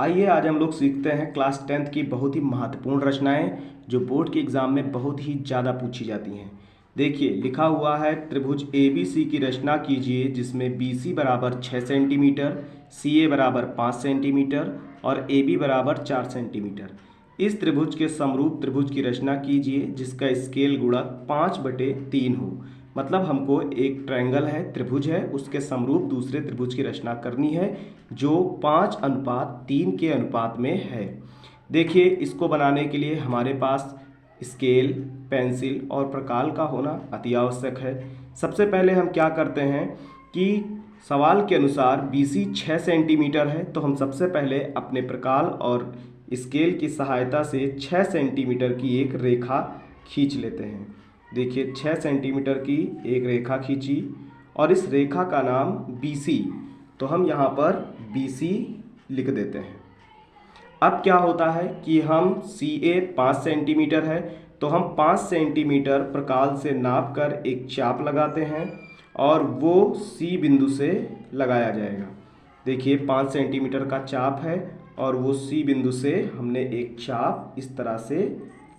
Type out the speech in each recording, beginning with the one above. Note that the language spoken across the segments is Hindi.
आइए आज हम लोग सीखते हैं क्लास 10th की बहुत ही महत्वपूर्ण रचनाएं जो बोर्ड के एग्जाम में बहुत ही ज़्यादा पूछी जाती हैं। देखिए लिखा हुआ है त्रिभुज ए बी सी की रचना कीजिए जिसमें बी सी बराबर 6 सेंटीमीटर, सी ए बराबर 5 सेंटीमीटर और ए बी बराबर 4 सेंटीमीटर। इस त्रिभुज के समरूप त्रिभुज की रचना कीजिए जिसका स्केल गुणक 5/3 हो। मतलब हमको एक ट्रायंगल है, त्रिभुज है, उसके समरूप दूसरे त्रिभुज की रचना करनी है जो 5:3 के अनुपात में है। देखिए इसको बनाने के लिए हमारे पास स्केल, पेंसिल और प्रकाल का होना अति आवश्यक है। सबसे पहले हम क्या करते हैं कि सवाल के अनुसार BC 6 सेंटीमीटर है तो हम सबसे पहले अपने प्रकाल और स्केल की सहायता से 6 सेंटीमीटर की एक रेखा खींच लेते हैं। देखिए 6 सेंटीमीटर की एक रेखा खींची और इस रेखा का नाम BC, तो हम यहाँ पर BC लिख देते हैं। अब क्या होता है कि हम CA 5 सेंटीमीटर है तो हम 5 सेंटीमीटर प्रकाल से नाप कर एक चाप लगाते हैं और वो C बिंदु से लगाया जाएगा। देखिए 5 सेंटीमीटर का चाप है और वो C बिंदु से हमने एक चाप इस तरह से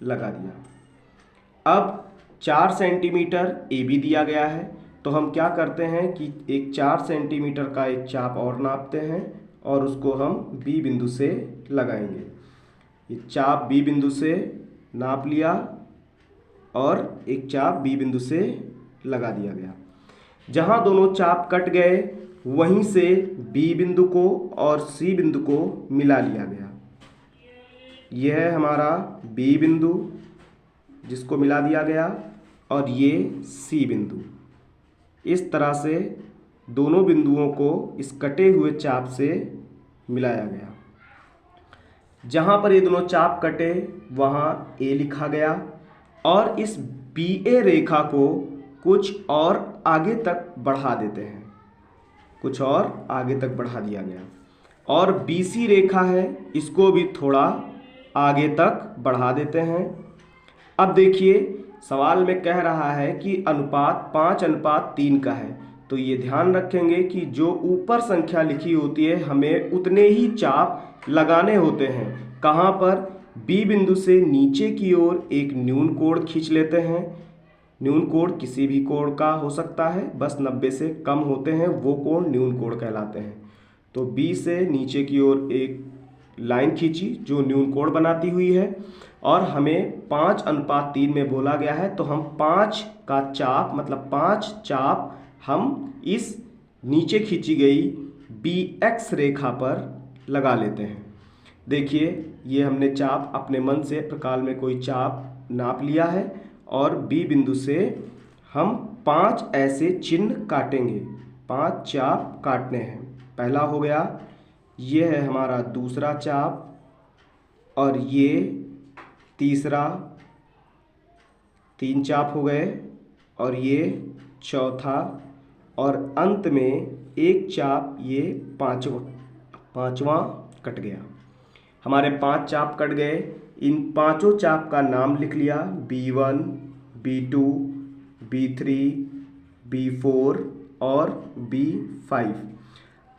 लगा दिया। अब 4 सेंटीमीटर AB दिया गया है तो हम क्या करते हैं कि एक 4 सेंटीमीटर का एक चाप और नापते हैं और उसको हम B बिंदु से लगाएंगे। ये चाप B बिंदु से नाप लिया और एक चाप B बिंदु से लगा दिया गया। जहाँ दोनों चाप कट गए वहीं से B बिंदु को और C बिंदु को मिला लिया गया। यह है हमारा B बिंदु जिसको मिला दिया गया और ये C बिंदु। इस तरह से दोनों बिंदुओं को इस कटे हुए चाप से मिलाया गया। जहाँ पर ये दोनों चाप कटे वहाँ A लिखा गया और इस BA रेखा को कुछ और आगे तक बढ़ा देते हैं, कुछ और आगे तक बढ़ा दिया गया। और BC रेखा है इसको भी थोड़ा आगे तक बढ़ा देते हैं। अब देखिए सवाल में कह रहा है कि अनुपात 5:3 का है तो ये ध्यान रखेंगे कि जो ऊपर संख्या लिखी होती है हमें उतने ही चाप लगाने होते हैं। कहाँ पर? B बिंदु से नीचे की ओर एक न्यून कोण खींच लेते हैं। न्यून कोण किसी भी कोण का हो सकता है, बस 90 से कम होते हैं वो कोण न्यून कोण कहलाते हैं। तो B से नीचे की ओर एक लाइन खींची जो न्यून कोण बनाती हुई है और हमें 5:3 में बोला गया है तो हम 5 का चाप मतलब 5 चाप हम इस नीचे खींची गई BX रेखा पर लगा लेते हैं। देखिए ये हमने चाप अपने मन से प्रकाल में कोई चाप नाप लिया है और B बिंदु से हम 5 ऐसे चिन्ह काटेंगे। 5 चाप काटने हैं। पहला हो गया, ये है हमारा दूसरा चाप और ये तीसरा, 3 चाप हो गए और ये चौथा और अंत में एक चाप, ये पांचवा कट गया। हमारे 5 चाप कट गए। इन पांचों चाप का नाम लिख लिया, B1, B2, B3, B4 और B5।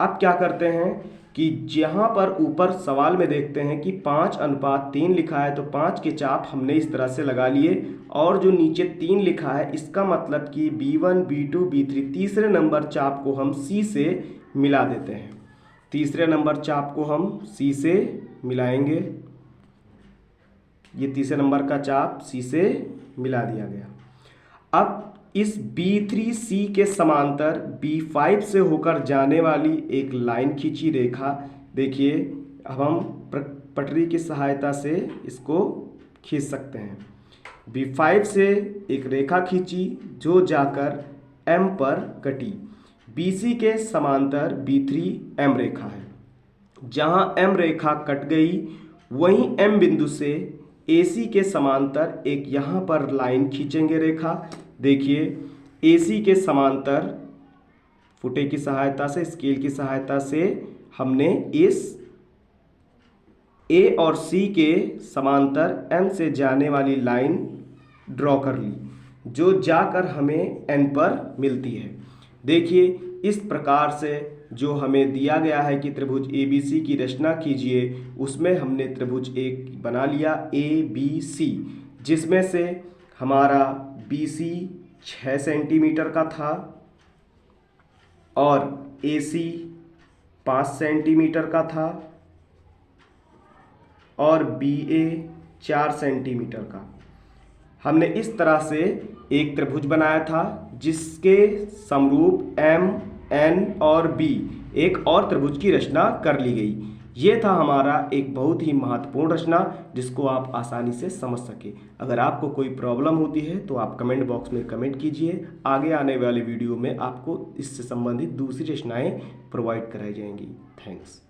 अब क्या करते हैं कि जहाँ पर ऊपर सवाल में देखते हैं कि 5:3 लिखा है तो 5 के चाप हमने इस तरह से लगा लिए और जो नीचे 3 लिखा है इसका मतलब कि B1, B2, B3 तीसरे नंबर चाप को हम C से मिला देते हैं। तीसरे नंबर चाप को हम C से मिलाएंगे। ये तीसरे नंबर का चाप C से मिला दिया गया। अब इस B3C के समांतर B5 से होकर जाने वाली एक लाइन खींची रेखा। देखिए अब हम पटरी की सहायता से इसको खींच सकते हैं। B5 से एक रेखा खींची जो जाकर M पर कटी। BC के समांतर B3M रेखा है। जहाँ M रेखा कट गई वहीं M बिंदु से AC के समांतर एक यहाँ पर लाइन खींचेंगे रेखा। देखिए AC के समांतर फुटे की सहायता से, स्केल की सहायता से हमने इस A और C के समांतर M से जाने वाली लाइन ड्रॉ कर ली जो जाकर हमें N पर मिलती है। देखिए इस प्रकार से जो हमें दिया गया है कि त्रिभुज ABC की रचना कीजिए, उसमें हमने त्रिभुज एक बना लिया ABC, जिसमें से हमारा BC 6 सेंटीमीटर का था और AC 5 सेंटीमीटर का था और BA 4 सेंटीमीटर का। हमने इस तरह से एक त्रिभुज बनाया था जिसके समरूप M, N और B एक और त्रिभुज की रचना कर ली गई। ये था हमारा एक बहुत ही महत्वपूर्ण रचना जिसको आप आसानी से समझ सके। अगर आपको कोई प्रॉब्लम होती है तो आप कमेंट बॉक्स में कमेंट कीजिए। आगे आने वाले वीडियो में आपको इससे संबंधित दूसरी रचनाएं प्रोवाइड कराई जाएंगी। थैंक्स।